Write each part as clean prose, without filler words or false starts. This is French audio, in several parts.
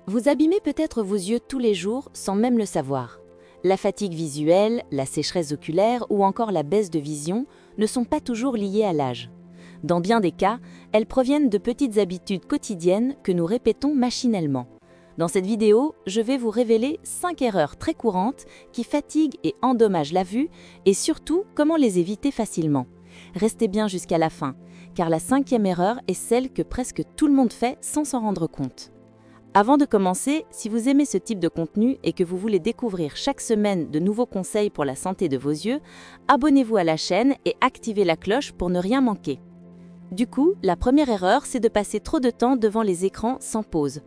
Vous abîmez peut-être vos yeux tous les jours sans même le savoir. La fatigue visuelle, la sécheresse oculaire ou encore la baisse de vision ne sont pas toujours liées à l'âge. Dans bien des cas, elles proviennent de petites habitudes quotidiennes que nous répétons machinalement. Dans cette vidéo, je vais vous révéler 5 erreurs très courantes qui fatiguent et endommagent la vue et surtout comment les éviter facilement. Restez bien jusqu'à la fin, car la 5e erreur est celle que presque tout le monde fait sans s'en rendre compte. Avant de commencer, si vous aimez ce type de contenu et que vous voulez découvrir chaque semaine de nouveaux conseils pour la santé de vos yeux, abonnez-vous à la chaîne et activez la cloche pour ne rien manquer. Du coup, la première erreur, c'est de passer trop de temps devant les écrans sans pause.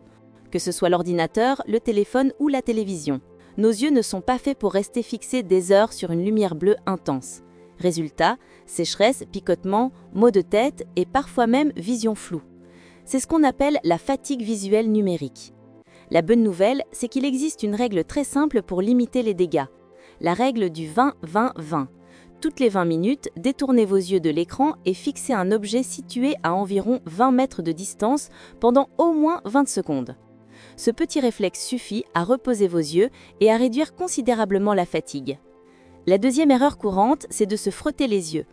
Que ce soit l'ordinateur, le téléphone ou la télévision. Nos yeux ne sont pas faits pour rester fixés des heures sur une lumière bleue intense. Résultat, sécheresse, picotement, maux de tête et parfois même vision floue. C'est ce qu'on appelle la fatigue visuelle numérique. La bonne nouvelle, c'est qu'il existe une règle très simple pour limiter les dégâts. La règle du 20-20-20. Toutes les 20 minutes, détournez vos yeux de l'écran et fixez un objet situé à environ 20 mètres de distance pendant au moins 20 secondes. Ce petit réflexe suffit à reposer vos yeux et à réduire considérablement la fatigue. La deuxième erreur courante, c'est de se frotter les yeux.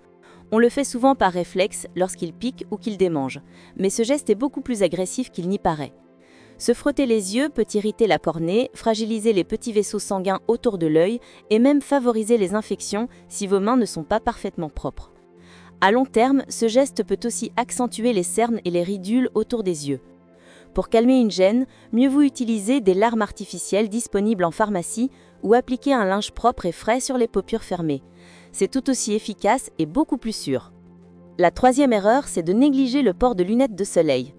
On le fait souvent par réflexe lorsqu'il pique ou qu'il démange, mais ce geste est beaucoup plus agressif qu'il n'y paraît. Se frotter les yeux peut irriter la cornée, fragiliser les petits vaisseaux sanguins autour de l'œil et même favoriser les infections si vos mains ne sont pas parfaitement propres. À long terme, ce geste peut aussi accentuer les cernes et les ridules autour des yeux. Pour calmer une gêne, mieux vaut utiliser des larmes artificielles disponibles en pharmacie ou appliquer un linge propre et frais sur les paupières fermées. C'est tout aussi efficace et beaucoup plus sûr. La troisième erreur, c'est de négliger le port de lunettes de soleil.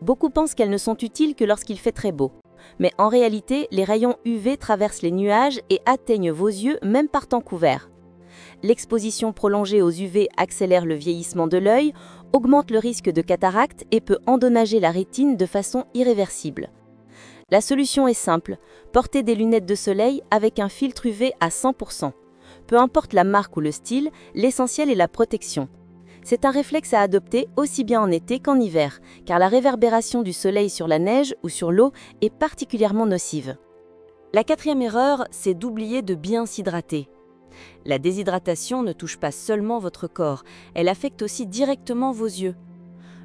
Beaucoup pensent qu'elles ne sont utiles que lorsqu'il fait très beau. Mais en réalité, les rayons UV traversent les nuages et atteignent vos yeux même par temps couvert. L'exposition prolongée aux UV accélère le vieillissement de l'œil, augmente le risque de cataracte et peut endommager la rétine de façon irréversible. La solution est simple, portez des lunettes de soleil avec un filtre UV à 100%. Peu importe la marque ou le style, l'essentiel est la protection. C'est un réflexe à adopter aussi bien en été qu'en hiver, car la réverbération du soleil sur la neige ou sur l'eau est particulièrement nocive. La 4e erreur, c'est d'oublier de bien s'hydrater. La déshydratation ne touche pas seulement votre corps, elle affecte aussi directement vos yeux.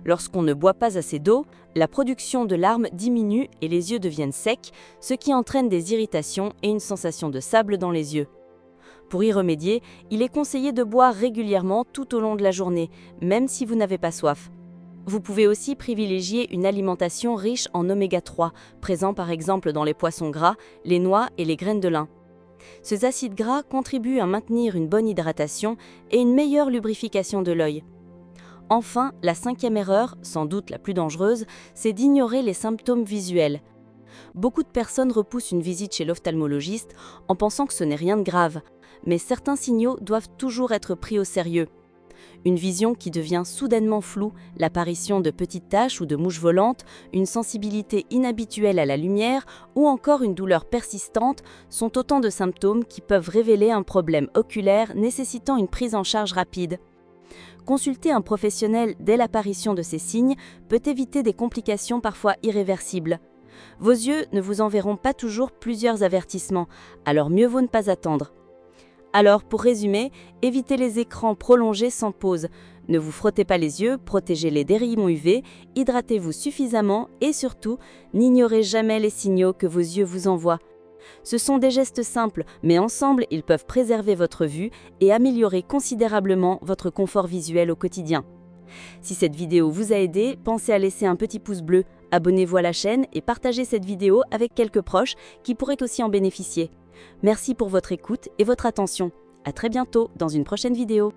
Lorsqu'on ne boit pas assez d'eau, la production de larmes diminue et les yeux deviennent secs, ce qui entraîne des irritations et une sensation de sable dans les yeux. Pour y remédier, il est conseillé de boire régulièrement tout au long de la journée, même si vous n'avez pas soif. Vous pouvez aussi privilégier une alimentation riche en oméga 3, présent par exemple dans les poissons gras, les noix et les graines de lin. Ces acides gras contribuent à maintenir une bonne hydratation et une meilleure lubrification de l'œil. Enfin, la 5e erreur, sans doute la plus dangereuse, c'est d'ignorer les symptômes visuels. Beaucoup de personnes repoussent une visite chez l'ophtalmologiste en pensant que ce n'est rien de grave, mais certains signaux doivent toujours être pris au sérieux. Une vision qui devient soudainement floue, l'apparition de petites taches ou de mouches volantes, une sensibilité inhabituelle à la lumière ou encore une douleur persistante sont autant de symptômes qui peuvent révéler un problème oculaire nécessitant une prise en charge rapide. Consulter un professionnel dès l'apparition de ces signes peut éviter des complications parfois irréversibles. Vos yeux ne vous enverront pas toujours plusieurs avertissements, alors mieux vaut ne pas attendre. Alors, pour résumer, évitez les écrans prolongés sans pause. Ne vous frottez pas les yeux, protégez-les des rayons UV, hydratez-vous suffisamment et surtout, n'ignorez jamais les signaux que vos yeux vous envoient. Ce sont des gestes simples, mais ensemble, ils peuvent préserver votre vue et améliorer considérablement votre confort visuel au quotidien. Si cette vidéo vous a aidé, pensez à laisser un petit pouce bleu, abonnez-vous à la chaîne et partagez cette vidéo avec quelques proches qui pourraient aussi en bénéficier. Merci pour votre écoute et votre attention. À très bientôt dans une prochaine vidéo.